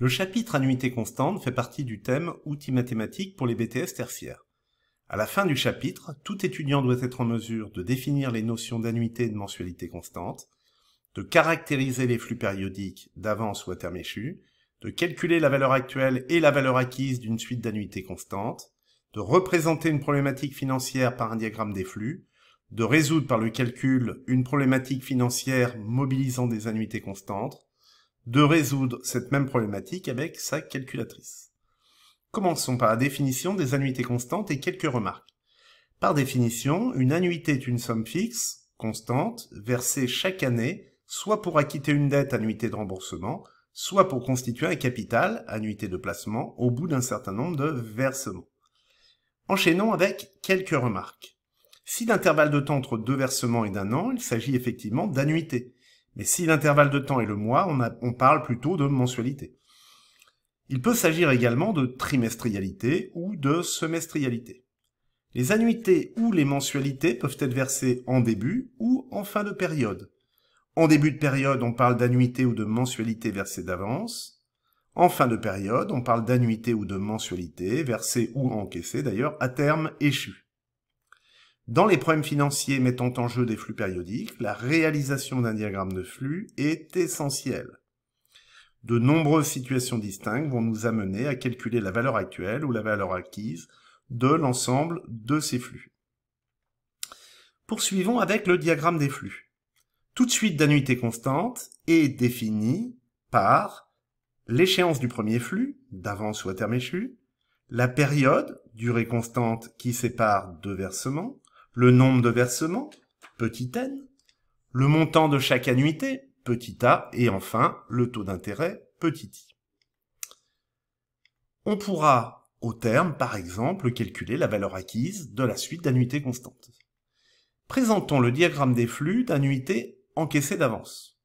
Le chapitre annuité constante fait partie du thème outils mathématiques pour les BTS tertiaires. À la fin du chapitre, tout étudiant doit être en mesure de définir les notions d'annuité et de mensualité constante, de caractériser les flux périodiques d'avance ou à terme échu, de calculer la valeur actuelle et la valeur acquise d'une suite d'annuités constantes, de représenter une problématique financière par un diagramme des flux, de résoudre par le calcul une problématique financière mobilisant des annuités constantes, de résoudre cette même problématique avec sa calculatrice. Commençons par la définition des annuités constantes et quelques remarques. Par définition, une annuité est une somme fixe, constante, versée chaque année, soit pour acquitter une dette, annuité de remboursement, soit pour constituer un capital, annuité de placement, au bout d'un certain nombre de versements. Enchaînons avec quelques remarques. Si l'intervalle de temps entre deux versements est d'un an, il s'agit effectivement d'annuité. Mais si l'intervalle de temps est le mois, on parle plutôt de mensualité. Il peut s'agir également de trimestrialité ou de semestrialité. Les annuités ou les mensualités peuvent être versées en début ou en fin de période. En début de période, on parle d'annuité ou de mensualité versée d'avance. En fin de période, on parle d'annuité ou de mensualité versée ou encaissée d'ailleurs à terme échu. Dans les problèmes financiers mettant en jeu des flux périodiques, la réalisation d'un diagramme de flux est essentielle. De nombreuses situations distinctes vont nous amener à calculer la valeur actuelle ou la valeur acquise de l'ensemble de ces flux. Poursuivons avec le diagramme des flux. Toute suite d'annuités constantes est définie par l'échéance du premier flux, d'avance ou à terme échu, la période, durée constante qui sépare deux versements, le nombre de versements, petit n, le montant de chaque annuité, petit a, et enfin le taux d'intérêt, petit i. On pourra, au terme, par exemple, calculer la valeur acquise de la suite d'annuités constantes. Présentons le diagramme des flux d'annuités encaissées d'avance.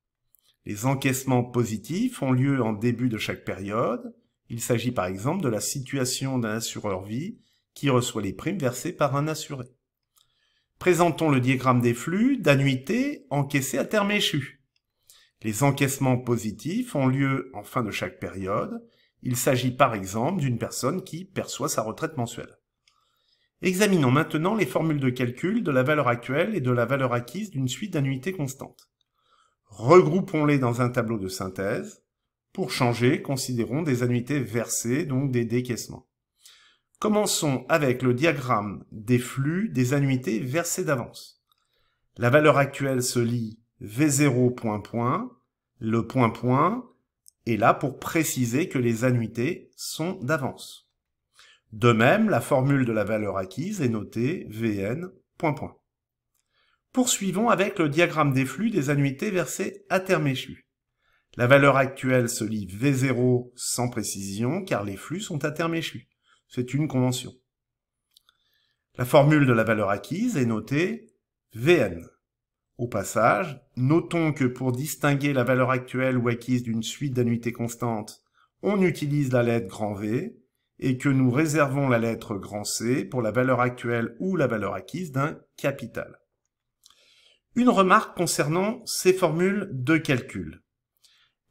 Les encaissements positifs ont lieu en début de chaque période. Il s'agit par exemple de la situation d'un assureur vie qui reçoit les primes versées par un assuré. Présentons le diagramme des flux d'annuités encaissées à terme échu. Les encaissements positifs ont lieu en fin de chaque période. Il s'agit par exemple d'une personne qui perçoit sa retraite mensuelle. Examinons maintenant les formules de calcul de la valeur actuelle et de la valeur acquise d'une suite d'annuités constantes. Regroupons-les dans un tableau de synthèse. Pour changer, considérons des annuités versées, donc des décaissements. Commençons avec le diagramme des flux des annuités versées d'avance. La valeur actuelle se lit V0 ... Le point est là pour préciser que les annuités sont d'avance. De même, la formule de la valeur acquise est notée Vn ... Poursuivons avec le diagramme des flux des annuités versées à terme échu. La valeur actuelle se lit V0 sans précision car les flux sont à terme échu. C'est une convention. La formule de la valeur acquise est notée Vn. Au passage, notons que pour distinguer la valeur actuelle ou acquise d'une suite d'annuités constantes, on utilise la lettre grand V et que nous réservons la lettre grand C pour la valeur actuelle ou la valeur acquise d'un capital. Une remarque concernant ces formules de calcul.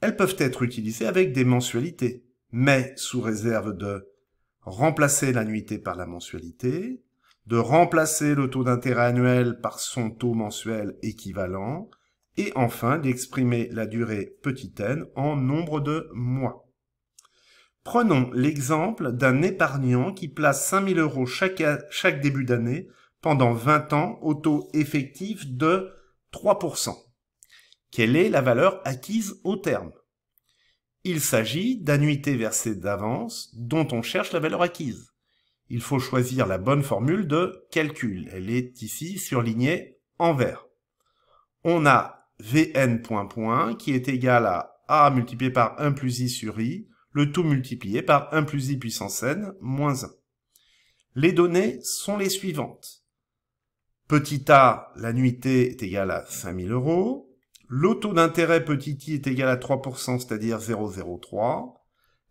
Elles peuvent être utilisées avec des mensualités, mais sous réserve de remplacer l'annuité par la mensualité, de remplacer le taux d'intérêt annuel par son taux mensuel équivalent, et enfin d'exprimer la durée petit n en nombre de mois. Prenons l'exemple d'un épargnant qui place 5 000 € chaque début d'année pendant 20 ans au taux effectif de 3%. Quelle est la valeur acquise au terme? Il s'agit d'annuités versées d'avance dont on cherche la valeur acquise. Il faut choisir la bonne formule de calcul. Elle est ici surlignée en vert. On a Vn ... qui est égal à A multiplié par 1 plus I sur I, le tout multiplié par 1 plus I puissance n moins 1. Les données sont les suivantes. Petit a, l'annuité est égale à 5 000 €. Le taux d'intérêt petit i est égal à 3%, c'est-à-dire 0,03.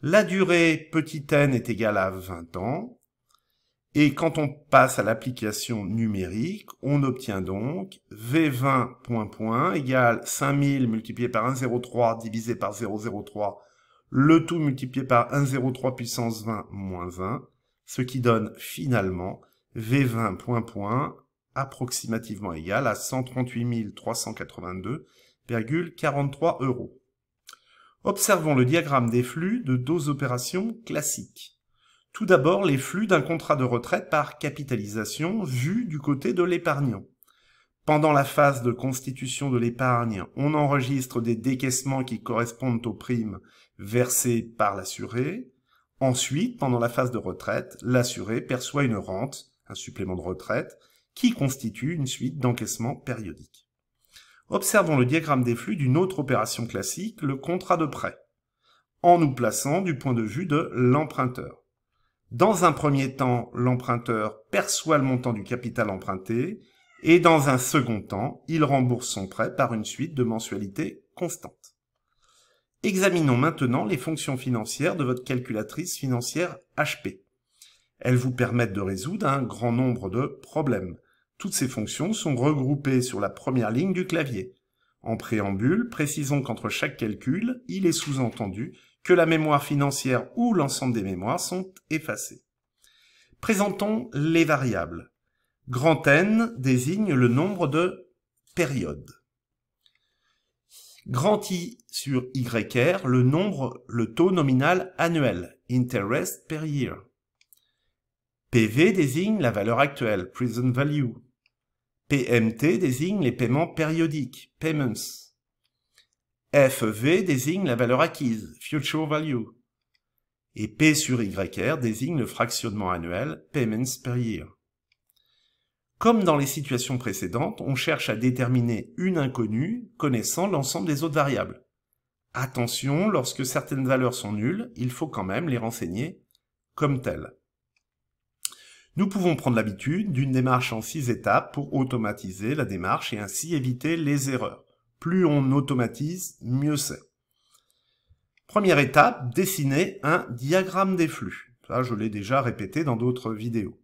La durée petit n est égale à 20 ans. Et quand on passe à l'application numérique, on obtient donc V20 ... égale 5000 multiplié par 1,03 divisé par 0,03, le tout multiplié par 1,03 puissance 20 moins 1, ce qui donne finalement V20 approximativement égal à 138 382,43 €. Observons le diagramme des flux de 2 opérations classiques. Tout d'abord, les flux d'un contrat de retraite par capitalisation vu du côté de l'épargnant. Pendant la phase de constitution de l'épargne, on enregistre des décaissements qui correspondent aux primes versées par l'assuré. Ensuite, pendant la phase de retraite, l'assuré perçoit une rente, un supplément de retraite, qui constitue une suite d'encaissements périodiques. Observons le diagramme des flux d'une autre opération classique, le contrat de prêt, en nous plaçant du point de vue de l'emprunteur. Dans un premier temps, l'emprunteur perçoit le montant du capital emprunté, et dans un second temps, il rembourse son prêt par une suite de mensualités constantes. Examinons maintenant les fonctions financières de votre calculatrice financière HP. Elles vous permettent de résoudre un grand nombre de problèmes. Toutes ces fonctions sont regroupées sur la première ligne du clavier. En préambule, précisons qu'entre chaque calcul, il est sous-entendu que la mémoire financière ou l'ensemble des mémoires sont effacées. Présentons les variables. Grand N désigne le nombre de périodes. Grand I sur YR, le taux nominal annuel, interest per year. PV désigne la valeur actuelle, present value. PMT désigne les paiements périodiques, payments. FV désigne la valeur acquise, future value. Et P sur YR désigne le fractionnement annuel, payments per year. Comme dans les situations précédentes, on cherche à déterminer une inconnue connaissant l'ensemble des autres variables. Attention, lorsque certaines valeurs sont nulles, il faut quand même les renseigner comme telles. Nous pouvons prendre l'habitude d'une démarche en 6 étapes pour automatiser la démarche et ainsi éviter les erreurs. Plus on automatise, mieux c'est. Première étape, dessiner un diagramme des flux. Ça, je l'ai déjà répété dans d'autres vidéos.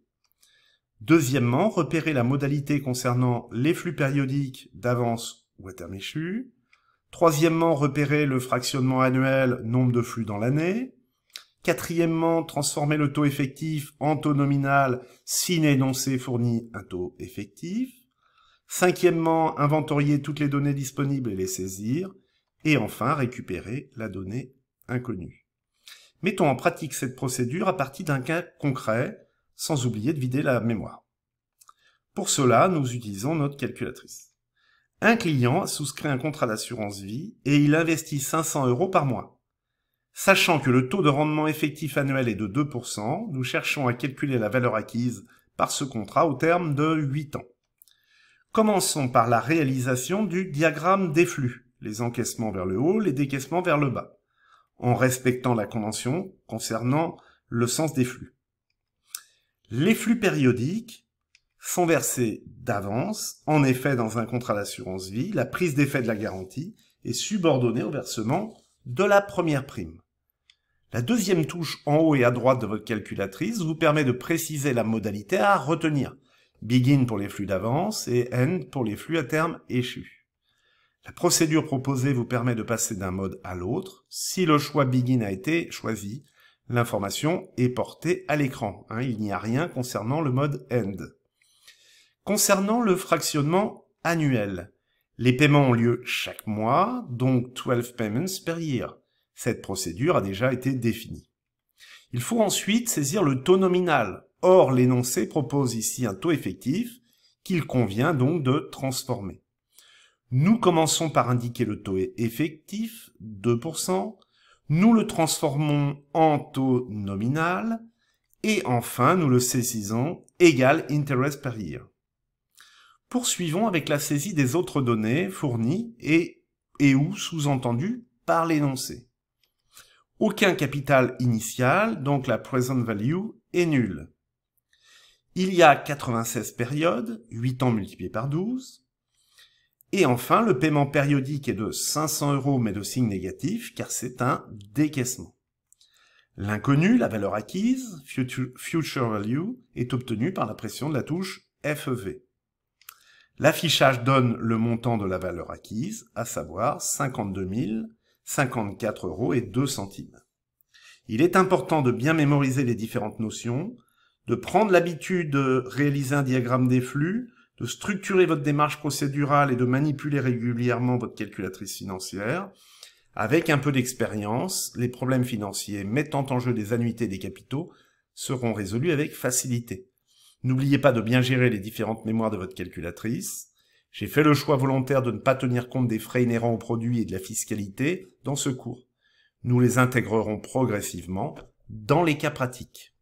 Deuxièmement, repérer la modalité concernant les flux périodiques d'avance ou à terme échu. Troisièmement, repérer le fractionnement annuel, nombre de flux dans l'année. Quatrièmement, transformer le taux effectif en taux nominal si l'énoncé fournit un taux effectif. Cinquièmement, inventorier toutes les données disponibles et les saisir. Et enfin, récupérer la donnée inconnue. Mettons en pratique cette procédure à partir d'un cas concret, sans oublier de vider la mémoire. Pour cela, nous utilisons notre calculatrice. Un client a souscrit un contrat d'assurance vie et il investit 500 € par mois. Sachant que le taux de rendement effectif annuel est de 2%, nous cherchons à calculer la valeur acquise par ce contrat au terme de 8 ans. Commençons par la réalisation du diagramme des flux, les encaissements vers le haut, les décaissements vers le bas, en respectant la convention concernant le sens des flux. Les flux périodiques sont versés d'avance. En effet, dans un contrat d'assurance vie, la prise d'effet de la garantie est subordonnée au versement de la première prime. La deuxième touche en haut et à droite de votre calculatrice vous permet de préciser la modalité à retenir. Begin pour les flux d'avance et End pour les flux à terme échus. La procédure proposée vous permet de passer d'un mode à l'autre. Si le choix Begin a été choisi, l'information est portée à l'écran. Il n'y a rien concernant le mode End. Concernant le fractionnement annuel, les paiements ont lieu chaque mois, donc 12 payments per year. Cette procédure a déjà été définie. Il faut ensuite saisir le taux nominal. Or, l'énoncé propose ici un taux effectif qu'il convient donc de transformer. Nous commençons par indiquer le taux effectif, 2%. Nous le transformons en taux nominal. Et enfin, nous le saisissons égal interest per year. Poursuivons avec la saisie des autres données fournies et ou sous-entendues par l'énoncé. Aucun capital initial, donc la present value est nulle. Il y a 96 périodes, 8 ans multipliés par 12. Et enfin, le paiement périodique est de 500 € mais de signe négatif car c'est un décaissement. L'inconnu, la valeur acquise, future value, est obtenu par la pression de la touche FV. L'affichage donne le montant de la valeur acquise, à savoir 52 054 € et 2 centimes. Il est important de bien mémoriser les différentes notions, de prendre l'habitude de réaliser un diagramme des flux, de structurer votre démarche procédurale et de manipuler régulièrement votre calculatrice financière. Avec un peu d'expérience, les problèmes financiers mettant en jeu des annuités et des capitaux seront résolus avec facilité. N'oubliez pas de bien gérer les différentes mémoires de votre calculatrice. J'ai fait le choix volontaire de ne pas tenir compte des frais inhérents aux produits et de la fiscalité dans ce cours. Nous les intégrerons progressivement dans les cas pratiques.